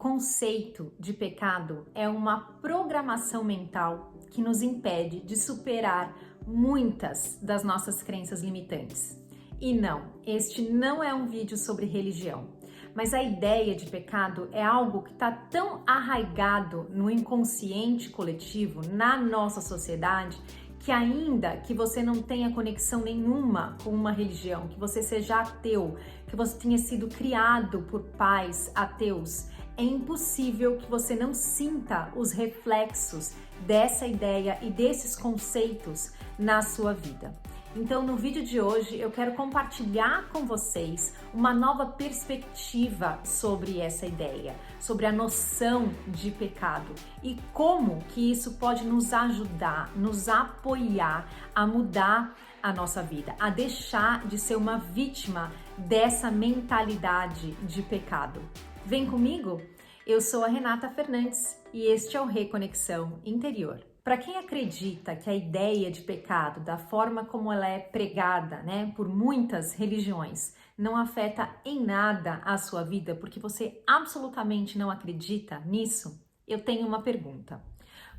conceito de pecado é uma programação mental que nos impede de superar muitas das nossas crenças limitantes. E não, este não é um vídeo sobre religião, mas a ideia de pecado é algo que está tão arraigado no inconsciente coletivo, na nossa sociedade, que ainda que você não tenha conexão nenhuma com uma religião, que você seja ateu, que você tenha sido criado por pais ateus, é impossível que você não sinta os reflexos dessa ideia e desses conceitos na sua vida. Então, no vídeo de hoje, eu quero compartilhar com vocês uma nova perspectiva sobre essa ideia, sobre a noção de pecado e como que isso pode nos ajudar, nos apoiar a mudar a nossa vida, a deixar de ser uma vítima dessa mentalidade de pecado. Vem comigo? Eu sou a Renata Fernandes e este é o Reconexão Interior. Para quem acredita que a ideia de pecado, da forma como ela é pregada, por muitas religiões, não afeta em nada a sua vida, porque você absolutamente não acredita nisso, eu tenho uma pergunta.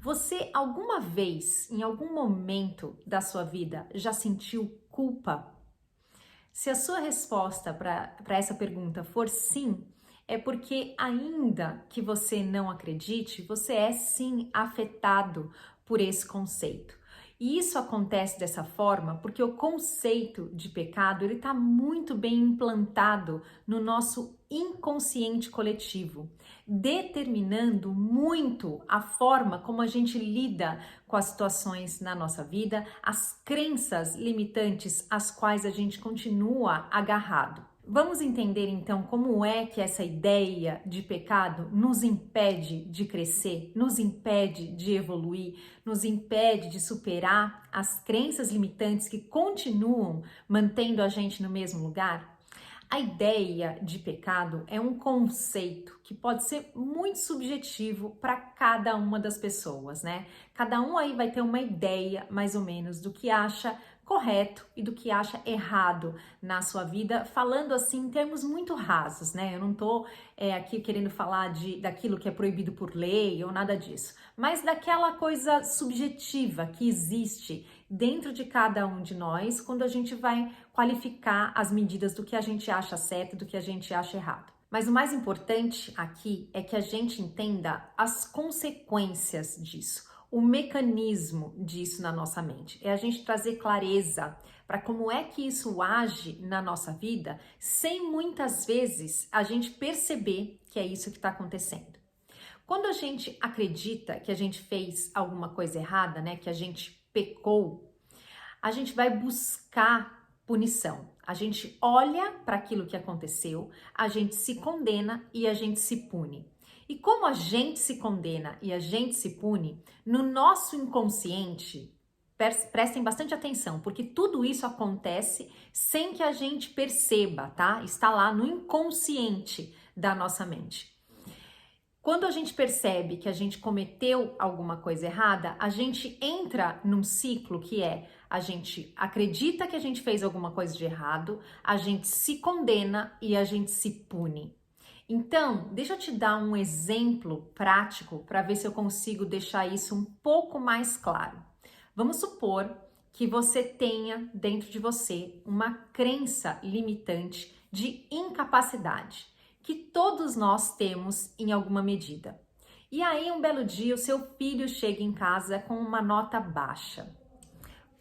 Você alguma vez, em algum momento da sua vida, já sentiu culpa? Se a sua resposta para essa pergunta for sim, é porque ainda que você não acredite, você é sim afetado por esse conceito. E isso acontece dessa forma porque o conceito de pecado ele está muito bem implantado no nosso inconsciente coletivo, determinando muito a forma como a gente lida com as situações na nossa vida, as crenças limitantes às quais a gente continua agarrado. Vamos entender então como é que essa ideia de pecado nos impede de crescer, nos impede de evoluir, nos impede de superar as crenças limitantes que continuam mantendo a gente no mesmo lugar? A ideia de pecado é um conceito que pode ser muito subjetivo para cada uma das pessoas, Cada um aí vai ter uma ideia mais ou menos do que acha correto e do que acha errado na sua vida, falando assim em termos muito rasos, Eu não tô aqui querendo falar daquilo que é proibido por lei ou nada disso, mas daquela coisa subjetiva que existe dentro de cada um de nós quando a gente vai qualificar as medidas do que a gente acha certo e do que a gente acha errado. Mas o mais importante aqui é que a gente entenda as consequências disso. O mecanismo disso na nossa mente, é a gente trazer clareza para como é que isso age na nossa vida, sem muitas vezes a gente perceber que é isso que está acontecendo. Quando a gente acredita que a gente fez alguma coisa errada, que a gente pecou, a gente vai buscar punição. A gente olha para aquilo que aconteceu, a gente se condena e a gente se pune. E como a gente se condena e a gente se pune, no nosso inconsciente, prestem bastante atenção, porque tudo isso acontece sem que a gente perceba, tá? Está lá no inconsciente da nossa mente. Quando a gente percebe que a gente cometeu alguma coisa errada, a gente entra num ciclo que é a gente acredita que a gente fez alguma coisa de errado, a gente se condena e a gente se pune. Então, deixa eu te dar um exemplo prático para ver se eu consigo deixar isso um pouco mais claro. Vamos supor que você tenha dentro de você uma crença limitante de incapacidade, que todos nós temos em alguma medida. E aí, um belo dia, o seu filho chega em casa com uma nota baixa.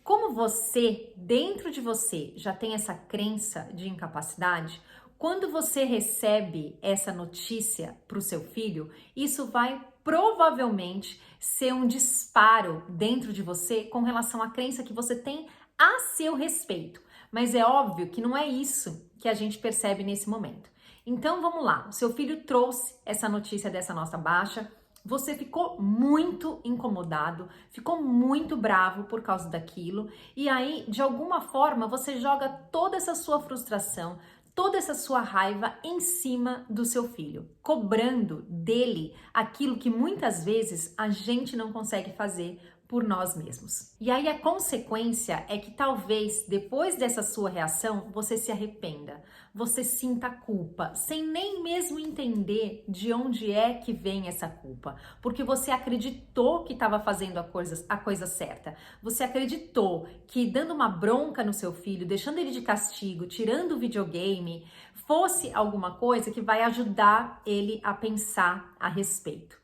Como você, dentro de você, já tem essa crença de incapacidade, quando você recebe essa notícia para o seu filho, isso vai provavelmente ser um disparo dentro de você com relação à crença que você tem a seu respeito. Mas é óbvio que não é isso que a gente percebe nesse momento. Então vamos lá, o seu filho trouxe essa notícia dessa nota baixa, você ficou muito incomodado, ficou muito bravo por causa daquilo, e aí, de alguma forma, você joga toda essa sua frustração, toda essa sua raiva em cima do seu filho, cobrando dele aquilo que muitas vezes a gente não consegue fazer por nós mesmos. E aí a consequência é que talvez depois dessa sua reação você se arrependa, você sinta culpa, sem nem mesmo entender de onde é que vem essa culpa, porque você acreditou que estava fazendo a coisa certa, você acreditou que dando uma bronca no seu filho, deixando ele de castigo, tirando o videogame, fosse alguma coisa que vai ajudar ele a pensar a respeito.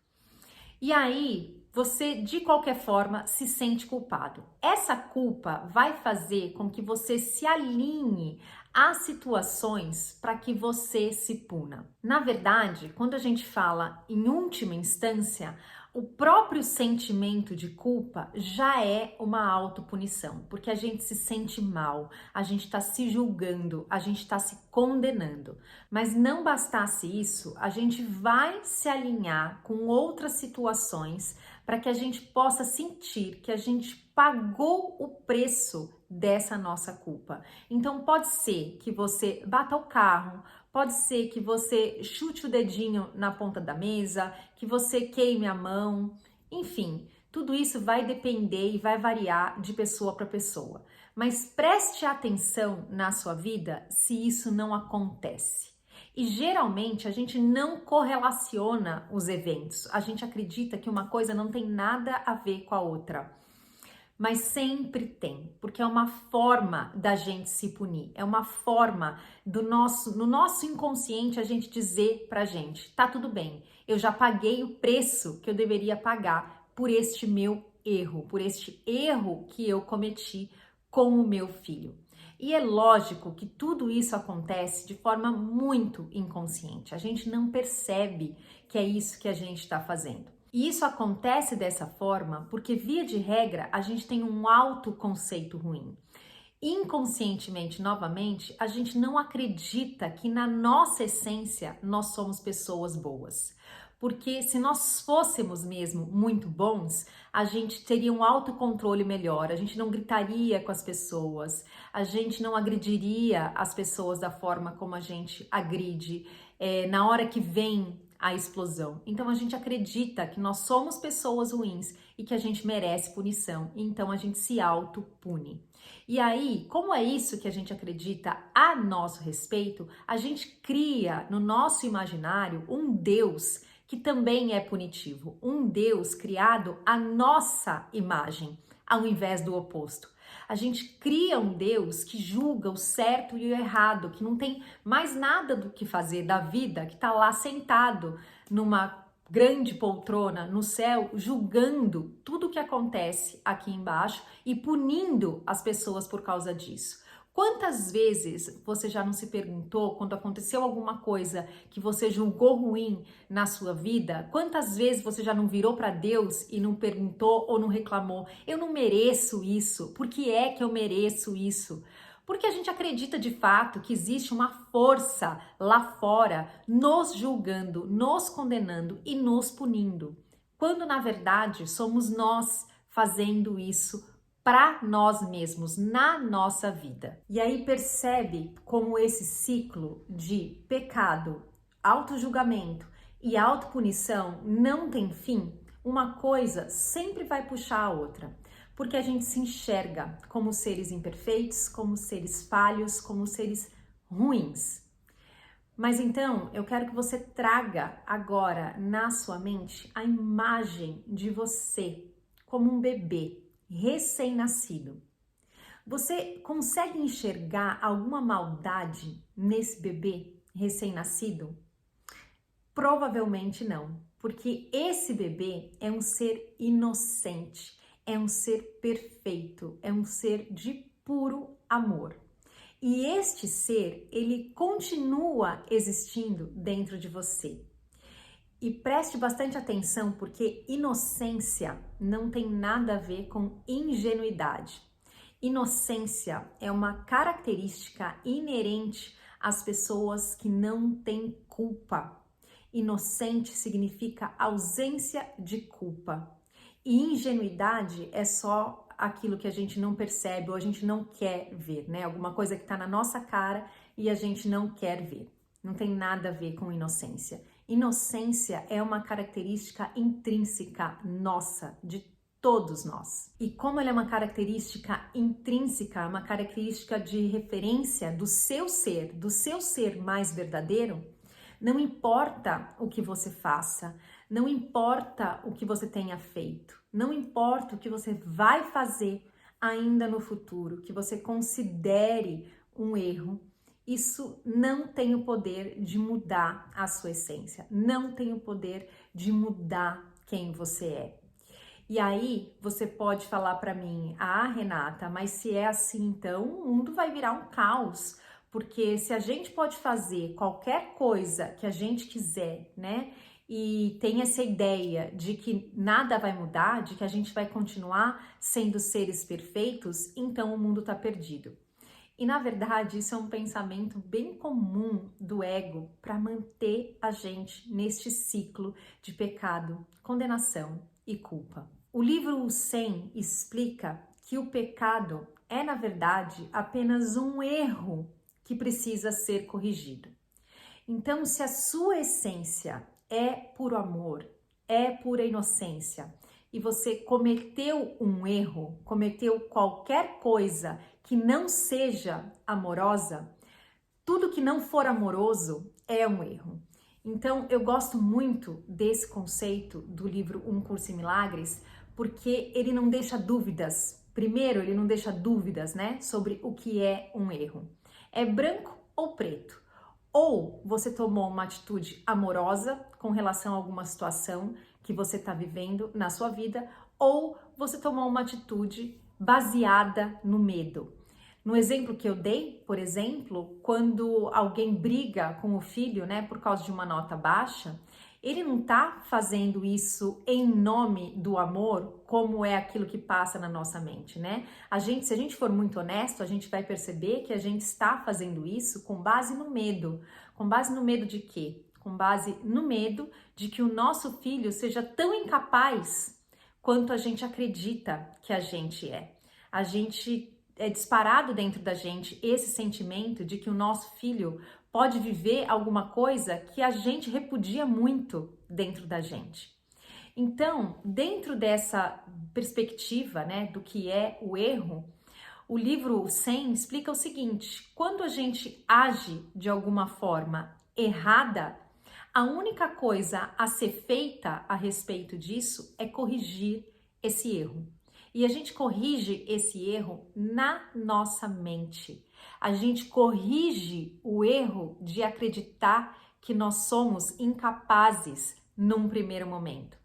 E aí, você de qualquer forma se sente culpado. Essa culpa vai fazer com que você se alinhe às situações para que você se puna. Na verdade, quando a gente fala em última instância, o próprio sentimento de culpa já é uma autopunição, porque a gente se sente mal, a gente está se julgando, a gente está se condenando. Mas não bastasse isso, a gente vai se alinhar com outras situações para que a gente possa sentir que a gente pagou o preço dessa nossa culpa. Então pode ser que você bata o carro, pode ser que você chute o dedinho na ponta da mesa, que você queime a mão, enfim, tudo isso vai depender e vai variar de pessoa para pessoa. Mas preste atenção na sua vida se isso não acontece. E geralmente a gente não correlaciona os eventos, a gente acredita que uma coisa não tem nada a ver com a outra. Mas sempre tem, porque é uma forma da gente se punir, é uma forma no nosso inconsciente a gente dizer pra gente, tá tudo bem, eu já paguei o preço que eu deveria pagar por este meu erro, por este erro que eu cometi com o meu filho. E é lógico que tudo isso acontece de forma muito inconsciente, a gente não percebe que é isso que a gente está fazendo. E isso acontece dessa forma porque, via de regra, a gente tem um autoconceito ruim. Inconscientemente, novamente, a gente não acredita que na nossa essência nós somos pessoas boas. Porque se nós fôssemos mesmo muito bons, a gente teria um autocontrole melhor, a gente não gritaria com as pessoas, a gente não agrediria as pessoas da forma como a gente agride na hora que vem a explosão. Então a gente acredita que nós somos pessoas ruins e que a gente merece punição, então a gente se autopune. E aí, como é isso que a gente acredita a nosso respeito, a gente cria no nosso imaginário um Deus que também é punitivo, um Deus criado à nossa imagem, ao invés do oposto. A gente cria um Deus que julga o certo e o errado, que não tem mais nada do que fazer da vida, que está lá sentado numa grande poltrona no céu, julgando tudo o que acontece aqui embaixo e punindo as pessoas por causa disso. Quantas vezes você já não se perguntou, quando aconteceu alguma coisa que você julgou ruim na sua vida, quantas vezes você já não virou para Deus e não perguntou ou não reclamou, eu não mereço isso, por que é que eu mereço isso? Porque a gente acredita de fato que existe uma força lá fora nos julgando, nos condenando e nos punindo, quando na verdade somos nós fazendo isso para nós mesmos, na nossa vida. E aí percebe como esse ciclo de pecado, autojulgamento e autopunição não tem fim? Uma coisa sempre vai puxar a outra, porque a gente se enxerga como seres imperfeitos, como seres falhos, como seres ruins. Mas então, eu quero que você traga agora na sua mente a imagem de você como um bebê recém-nascido. Você consegue enxergar alguma maldade nesse bebê recém-nascido? Provavelmente não, porque esse bebê é um ser inocente, é um ser perfeito, é um ser de puro amor. E este ser, ele continua existindo dentro de você. E preste bastante atenção, porque inocência não tem nada a ver com ingenuidade. Inocência é uma característica inerente às pessoas que não têm culpa. Inocente significa ausência de culpa. E ingenuidade é só aquilo que a gente não percebe ou a gente não quer ver, né? Alguma coisa que está na nossa cara e a gente não quer ver. Não tem nada a ver com inocência. Inocência é uma característica intrínseca nossa, de todos nós. E como ela é uma característica intrínseca, uma característica de referência do seu ser mais verdadeiro, não importa o que você faça, não importa o que você tenha feito, não importa o que você vai fazer ainda no futuro, que você considere um erro, isso não tem o poder de mudar a sua essência, não tem o poder de mudar quem você é. E aí você pode falar para mim, Renata, mas se é assim, então o mundo vai virar um caos, porque se a gente pode fazer qualquer coisa que a gente quiser, né? E tem essa ideia de que nada vai mudar, de que a gente vai continuar sendo seres perfeitos, então o mundo está perdido. E na verdade, isso é um pensamento bem comum do ego para manter a gente neste ciclo de pecado, condenação e culpa. O livro 100 explica que o pecado é, na verdade, apenas um erro que precisa ser corrigido. Então, se a sua essência é puro amor, é pura inocência, e você cometeu um erro, cometeu qualquer coisa que não seja amorosa, tudo que não for amoroso é um erro. Então, eu gosto muito desse conceito do livro Um Curso em Milagres, porque ele não deixa dúvidas. Primeiro, ele não deixa dúvidas, né, sobre o que é um erro. É branco ou preto? Ou você tomou uma atitude amorosa com relação a alguma situação que você está vivendo na sua vida, ou você tomou uma atitude baseada no medo. No exemplo que eu dei, por exemplo, quando alguém briga com o filho, né, por causa de uma nota baixa, ele não está fazendo isso em nome do amor, como é aquilo que passa na nossa mente, né? Se a gente for muito honesto, a gente vai perceber que a gente está fazendo isso com base no medo. Com base no medo de quê? Com base no medo de que o nosso filho seja tão incapaz quanto a gente acredita que a gente é. A gente é disparado dentro da gente esse sentimento de que o nosso filho pode viver alguma coisa que a gente repudia muito dentro da gente. Então, dentro dessa perspectiva, né, do que é o erro, o livro 100 explica o seguinte: quando a gente age de alguma forma errada, a única coisa a ser feita a respeito disso é corrigir esse erro. E a gente corrige esse erro na nossa mente. A gente corrige o erro de acreditar que nós somos incapazes num primeiro momento.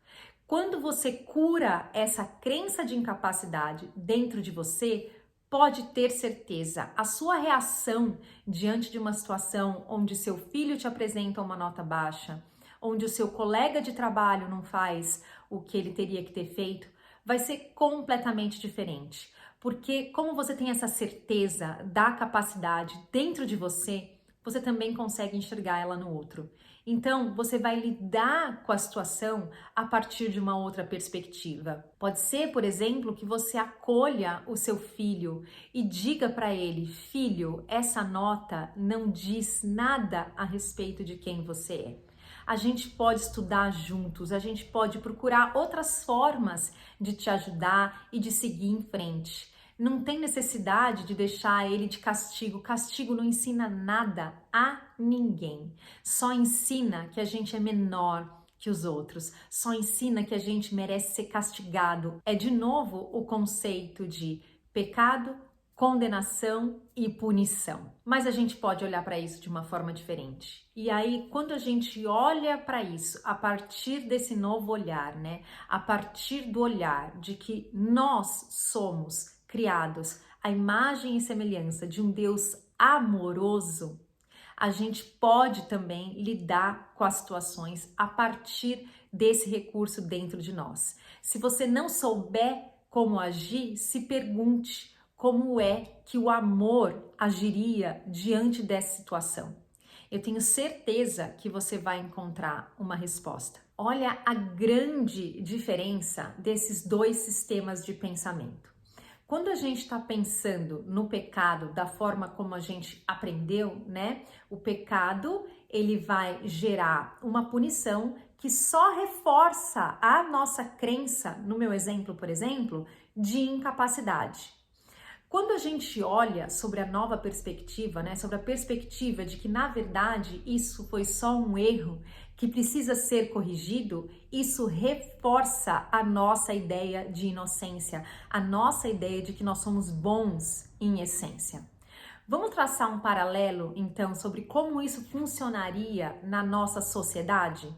Quando você cura essa crença de incapacidade dentro de você, pode ter certeza, a sua reação diante de uma situação onde seu filho te apresenta uma nota baixa, onde o seu colega de trabalho não faz o que ele teria que ter feito, vai ser completamente diferente. Porque como você tem essa certeza da capacidade dentro de você, você também consegue enxergar ela no outro. Então, você vai lidar com a situação a partir de uma outra perspectiva. Pode ser, por exemplo, que você acolha o seu filho e diga para ele: filho, essa nota não diz nada a respeito de quem você é. A gente pode estudar juntos, a gente pode procurar outras formas de te ajudar e de seguir em frente. Não tem necessidade de deixar ele de castigo. Castigo não ensina nada a ninguém. Só ensina que a gente é menor que os outros. Só ensina que a gente merece ser castigado. É de novo o conceito de pecado, condenação e punição. Mas a gente pode olhar para isso de uma forma diferente. E aí, quando a gente olha para isso a partir desse novo olhar, né? A partir do olhar de que nós somos criados à imagem e semelhança de um Deus amoroso, a gente pode também lidar com as situações a partir desse recurso dentro de nós. Se você não souber como agir, se pergunte como é que o amor agiria diante dessa situação. Eu tenho certeza que você vai encontrar uma resposta. Olha a grande diferença desses dois sistemas de pensamento. Quando a gente está pensando no pecado da forma como a gente aprendeu, né? O pecado, ele vai gerar uma punição que só reforça a nossa crença, no meu exemplo, por exemplo, de incapacidade. Quando a gente olha sobre a nova perspectiva, né, sobre a perspectiva de que na verdade isso foi só um erro que precisa ser corrigido, isso reforça a nossa ideia de inocência, a nossa ideia de que nós somos bons em essência. Vamos traçar um paralelo então sobre como isso funcionaria na nossa sociedade?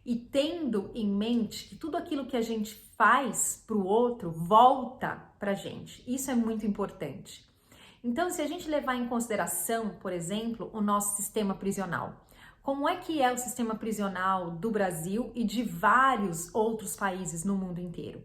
E tendo em mente que tudo aquilo que a gente faz para o outro volta para a gente. Isso é muito importante. Então, se a gente levar em consideração, por exemplo, o nosso sistema prisional, como é que é o sistema prisional do Brasil e de vários outros países no mundo inteiro?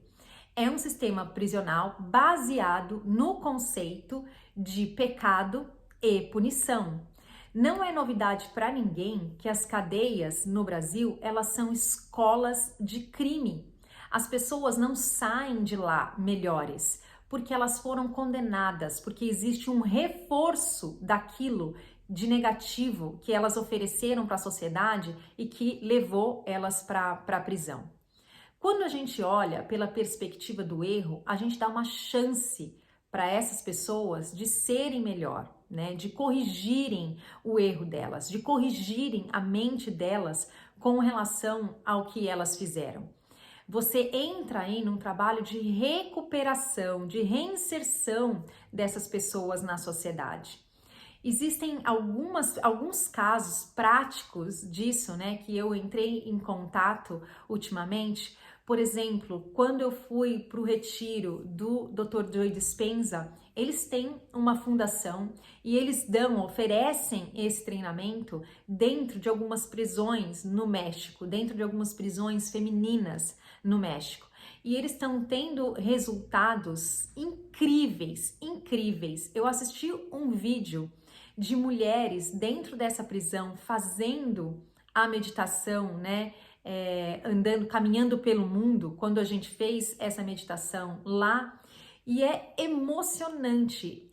É um sistema prisional baseado no conceito de pecado e punição. Não é novidade para ninguém que as cadeias no Brasil, elas são escolas de crime. As pessoas não saem de lá melhores, porque elas foram condenadas, porque existe um reforço daquilo de negativo que elas ofereceram para a sociedade e que levou elas para a prisão. Quando a gente olha pela perspectiva do erro, a gente dá uma chance para essas pessoas de serem melhor, né? De corrigirem o erro delas, de corrigirem a mente delas com relação ao que elas fizeram. Você entra aí num trabalho de recuperação, de reinserção dessas pessoas na sociedade. Existem alguns casos práticos disso, né, que eu entrei em contato ultimamente. Por exemplo, quando eu fui para o retiro do Dr. Joe Dispenza, eles têm uma fundação e eles oferecem esse treinamento dentro de algumas prisões no México, dentro de algumas prisões femininas no México. E eles estão tendo resultados incríveis, incríveis. Eu assisti um vídeo de mulheres dentro dessa prisão fazendo a meditação, né? Caminhando pelo mundo, quando a gente fez essa meditação lá, e é emocionante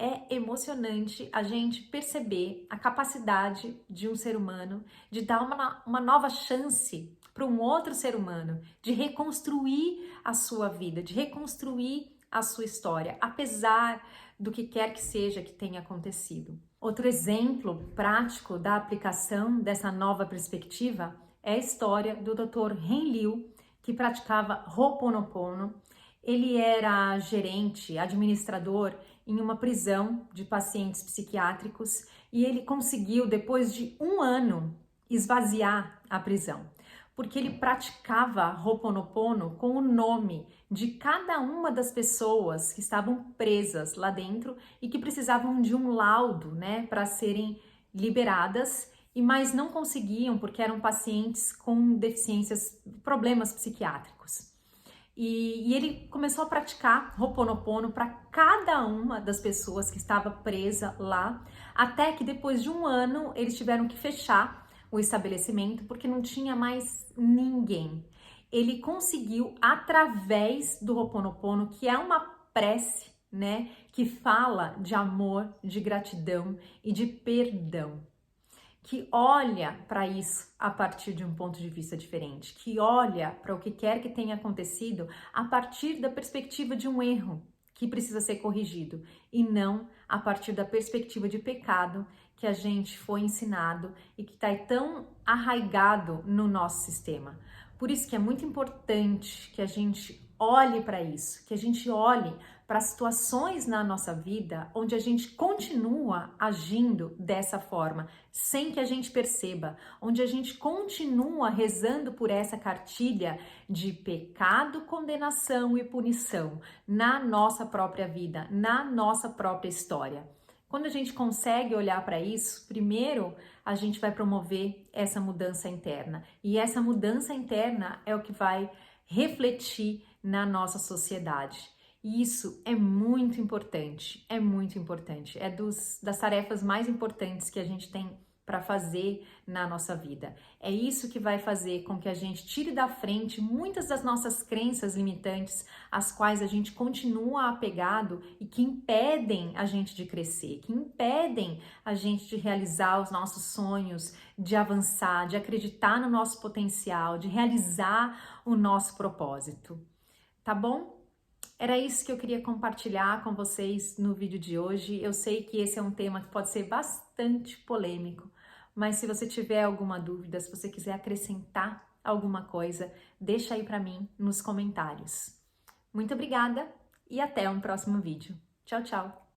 a gente perceber a capacidade de um ser humano de dar uma nova chance para um outro ser humano, de reconstruir a sua vida, de reconstruir a sua história, apesar do que quer que seja que tenha acontecido. Outro exemplo prático da aplicação dessa nova perspectiva é a história do Dr. Ren Liu, que praticava Ho'oponopono. Ele era gerente, administrador em uma prisão de pacientes psiquiátricos e ele conseguiu, depois de um ano, esvaziar a prisão, porque ele praticava Ho'oponopono com o nome de cada uma das pessoas que estavam presas lá dentro e que precisavam de um laudo, né, para serem liberadas, mas não conseguiam porque eram pacientes com deficiências, problemas psiquiátricos. E ele começou a praticar Ho'oponopono para cada uma das pessoas que estava presa lá, até que depois de um ano eles tiveram que fechar o estabelecimento porque não tinha mais ninguém. Ele conseguiu, através do Ho'oponopono, que é uma prece, né, que fala de amor, de gratidão e de perdão, que olha para isso a partir de um ponto de vista diferente, que olha para o que quer que tenha acontecido a partir da perspectiva de um erro que precisa ser corrigido e não a partir da perspectiva de pecado que a gente foi ensinado e que está tão arraigado no nosso sistema. Por isso que é muito importante que a gente olhe para isso, que a gente olhe para situações na nossa vida onde a gente continua agindo dessa forma, sem que a gente perceba, onde a gente continua rezando por essa cartilha de pecado, condenação e punição na nossa própria vida, na nossa própria história. Quando a gente consegue olhar para isso, primeiro a gente vai promover essa mudança interna. E essa mudança interna é o que vai refletir na nossa sociedade. E isso é muito importante, é muito importante. É das tarefas mais importantes que a gente tem para fazer na nossa vida. É isso que vai fazer com que a gente tire da frente muitas das nossas crenças limitantes, as quais a gente continua apegado e que impedem a gente de crescer, que impedem a gente de realizar os nossos sonhos, de avançar, de acreditar no nosso potencial, de realizar o nosso propósito. Tá bom? Era isso que eu queria compartilhar com vocês no vídeo de hoje. Eu sei que esse é um tema que pode ser bastante polêmico, mas se você tiver alguma dúvida, se você quiser acrescentar alguma coisa, deixa aí para mim nos comentários. Muito obrigada e até um próximo vídeo. Tchau, tchau!